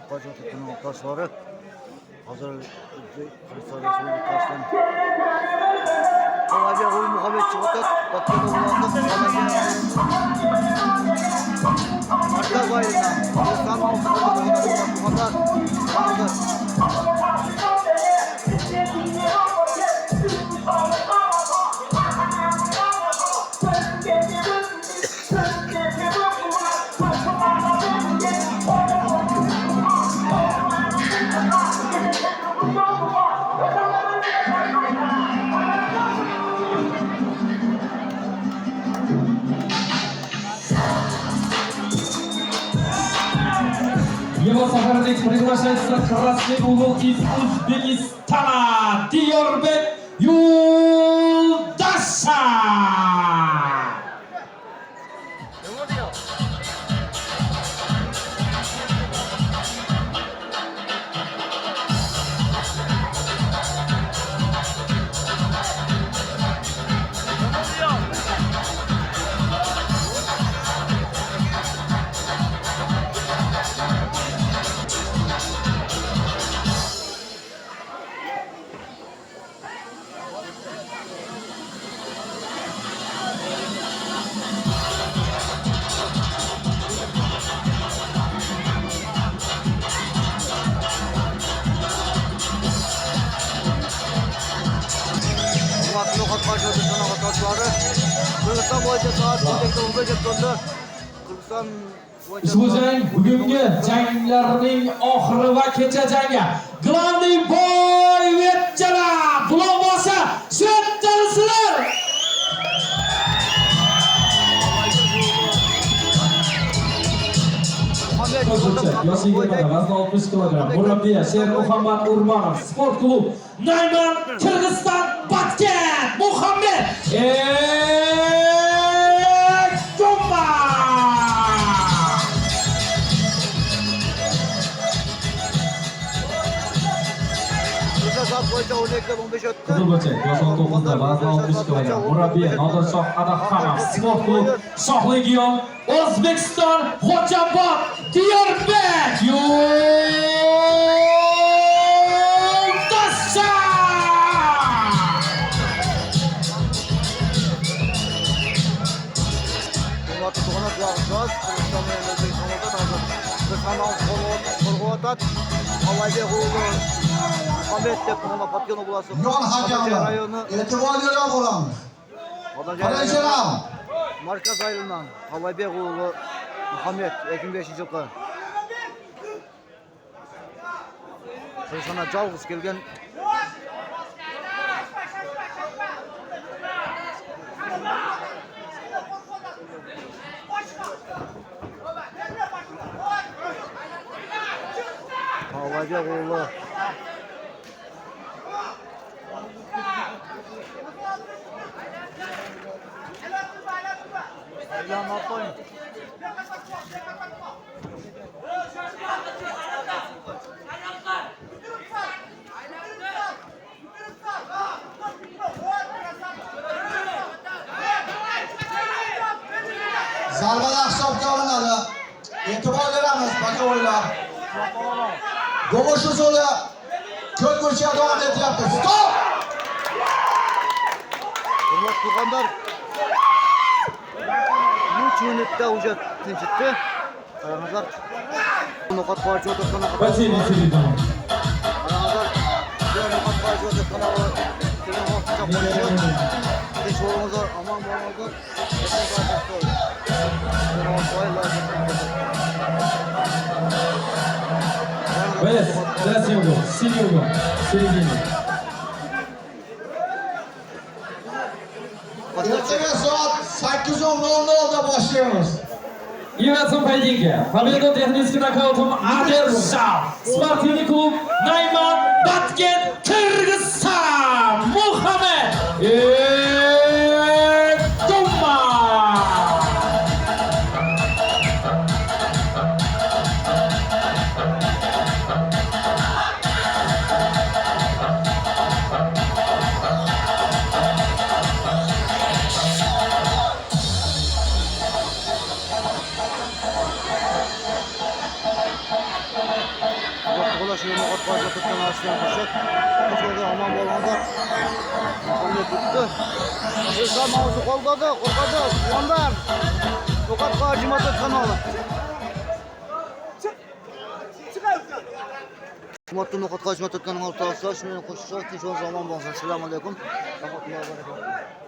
Qozog'iston toshları hazır Qirg'iziston Respublikasidan Oybek Muhammed Chiqotat Bakıda ulandı. Markaz ayrılan Kırgızistan Avrupa Его соперник приглашается красный угол из Узбекистана Диорбек Юлдаша. Kırgızistan boyunca saat 18:15'da Kırgızistan Ushbu jang bugungi janglarning oxiri va kecha jangi. Glавный boy вечера. Bulobosa shetdarsizlar. Yoshligida vazn 60 kg. Murabbiy Shermuhammad Urmanov. Sport klub Nayman Qirg'iziston Batken Muhammed Ektomba. saat boyunca 12:15 o'tdi. Qizilbo'chak yosh 19da vazn 60 kg. Murabbiy Nodirshoh Adahxonov. Sport klub Shohlegion O'zbekiston Xo'jobod Diyorbek Yo'ldosha. Tug'anat yog'siz Kırgızistan bilan O'zbekistonda hozir Qirg'iziston qo'rg'otat Oybek Muhammed deb noma'lum bo'lasi. Yo'l hakami rayoni e'tiborlilar bo'lamiz. Qaraychilar. Markaz ayrılan Oybek Muhammed 2005-yilgi Qirg'izistonga jalg'iz kelgan Oybek oğlu Aylan atlayın. Zarbalar hisobga olinadi. E'tibor beramiz bakovlar. Go'sht usulü ko'l ko'rishga davom etyapti. Stop! Hurmat tuğanlar 3 minutda уже tinchitdi. Qarangizlar. Noqat qo'yib o'tirgan Vasiliy Seridov. Qarangizlar. Noqat qo'yib o'tirgan Tinch bo'lingizlar, omon bo'lingizlar. Вес, третий угол, синий угол, середине. Ertaga soat 8:00 boshlaymiz. И в этом поединке победу техническим нокаутом одержал спортивный клуб Найман Баткен Кыргызстан Мухаммед Экtomба. şunu nokat parça tutkan açtığını koşak. Koşakta aman bolğanda. Onu tuttu. Hırsa mavzu kolgadı. Ondan. Nokat parçıma tutkan oğlum. Şumatlı nokat parçıma tutkanın ortası. Şunu koşacak. Tinç zaman bolğansa. Selamun aleyküm. Rahmetullahi ve berekatuhu.